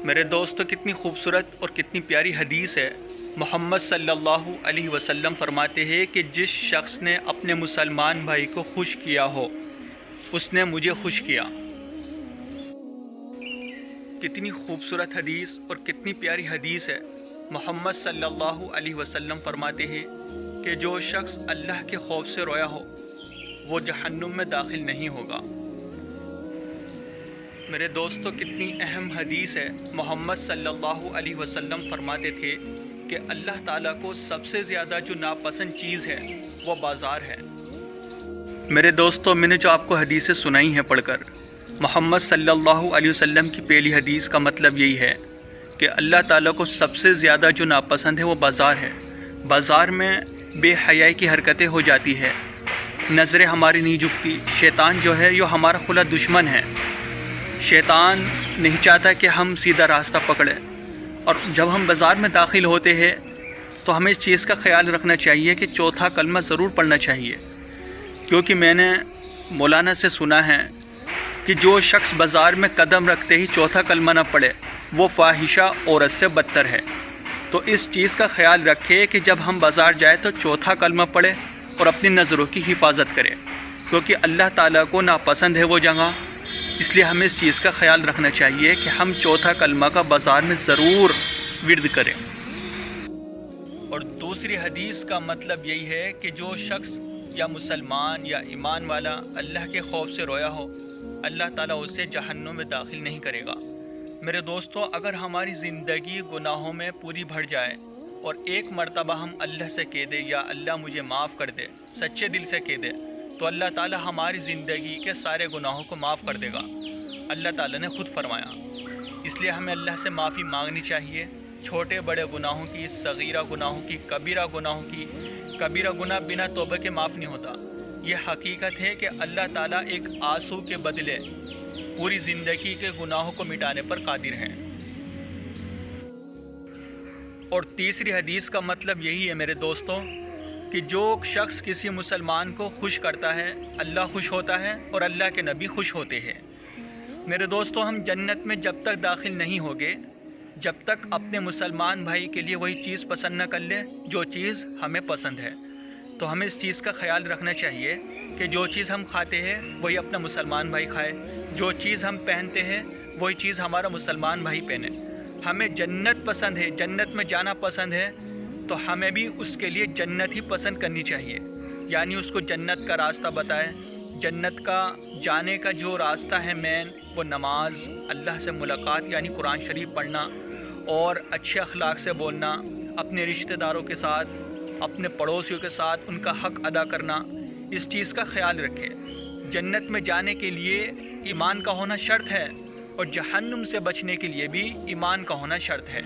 میرے دوستو، کتنی خوبصورت اور کتنی پیاری حدیث ہے۔ محمد صلی اللہ علیہ وسلم فرماتے ہیں کہ جس شخص نے اپنے مسلمان بھائی کو خوش کیا ہو اس نے مجھے خوش کیا۔ کتنی خوبصورت حدیث اور کتنی پیاری حدیث ہے۔ محمد صلی اللہ علیہ وسلم فرماتے ہیں کہ جو شخص اللہ کے خوف سے رویا ہو وہ جہنم میں داخل نہیں ہوگا۔ میرے دوستو، کتنی اہم حدیث ہے۔ محمد صلی اللہ علیہ وسلم فرماتے تھے کہ اللہ تعالیٰ کو سب سے زیادہ جو ناپسند چیز ہے وہ بازار ہے۔ میرے دوستو، میں نے جو آپ کو حدیثیں سنائی ہیں پڑھ کر، محمد صلی اللہ علیہ وسلم کی پہلی حدیث کا مطلب یہی ہے کہ اللہ تعالیٰ کو سب سے زیادہ جو ناپسند ہے وہ بازار ہے۔ بازار میں بے حیائی کی حرکتیں ہو جاتی ہے، نظریں ہماری نہیں جھکتی۔ شیطان جو ہے یہ ہمارا کھلا دشمن ہے۔ شیطان نہیں چاہتا کہ ہم سیدھا راستہ پکڑیں، اور جب ہم بازار میں داخل ہوتے ہیں تو ہمیں اس چیز کا خیال رکھنا چاہیے کہ چوتھا کلمہ ضرور پڑھنا چاہیے، کیونکہ میں نے مولانا سے سنا ہے کہ جو شخص بازار میں قدم رکھتے ہی چوتھا کلمہ نہ پڑھے وہ فاحشہ عورت سے بدتر ہے۔ تو اس چیز کا خیال رکھے کہ جب ہم بازار جائیں تو چوتھا کلمہ پڑھے اور اپنی نظروں کی حفاظت کرے، کیونکہ اللہ تعالیٰ کو ناپسند ہے وہ جگہ۔ اس لیے ہمیں اس چیز کا خیال رکھنا چاہیے کہ ہم چوتھا کلمہ کا بازار میں ضرور ورد کریں۔ اور دوسری حدیث کا مطلب یہی ہے کہ جو شخص یا مسلمان یا ایمان والا اللہ کے خوف سے رویا ہو اللہ تعالیٰ اسے جہنم میں داخل نہیں کرے گا۔ میرے دوستو، اگر ہماری زندگی گناہوں میں پوری بھر جائے اور ایک مرتبہ ہم اللہ سے کہہ دے یا اللہ مجھے معاف کر دے، سچے دل سے کہہ دے، تو اللہ تعالیٰ ہماری زندگی کے سارے گناہوں کو معاف کر دے گا۔ اللہ تعالیٰ نے خود فرمایا۔ اس لیے ہمیں اللہ سے معافی مانگنی چاہیے، چھوٹے بڑے گناہوں کی، صغیرہ گناہوں کی، کبیرہ گناہوں کی۔ کبیرہ گناہ بنا توبہ کے معاف نہیں ہوتا۔ یہ حقیقت ہے کہ اللہ تعالیٰ ایک آنسو کے بدلے پوری زندگی کے گناہوں کو مٹانے پر قادر ہیں۔ اور تیسری حدیث کا مطلب یہی ہے میرے دوستوں کہ جو شخص کسی مسلمان کو خوش کرتا ہے اللہ خوش ہوتا ہے اور اللہ کے نبی خوش ہوتے ہیں۔ میرے دوستوں، ہم جنت میں جب تک داخل نہیں ہوگے جب تک اپنے مسلمان بھائی کے لیے وہی چیز پسند نہ کر لے جو چیز ہمیں پسند ہے۔ تو ہمیں اس چیز کا خیال رکھنا چاہیے کہ جو چیز ہم کھاتے ہیں وہی اپنا مسلمان بھائی کھائے، جو چیز ہم پہنتے ہیں وہی چیز ہمارا مسلمان بھائی پہنے۔ ہمیں جنت پسند ہے، جنت میں جانا پسند ہے، تو ہمیں بھی اس کے لیے جنت ہی پسند کرنی چاہیے، یعنی اس کو جنت کا راستہ بتائے۔ جنت کا جانے کا جو راستہ ہے مین، وہ نماز، اللہ سے ملاقات یعنی قرآن شریف پڑھنا اور اچھے اخلاق سے بولنا، اپنے رشتہ داروں کے ساتھ، اپنے پڑوسیوں کے ساتھ ان کا حق ادا کرنا۔ اس چیز کا خیال رکھے۔ جنت میں جانے کے لیے ایمان کا ہونا شرط ہے، اور جہنم سے بچنے کے لیے بھی ایمان کا ہونا شرط ہے۔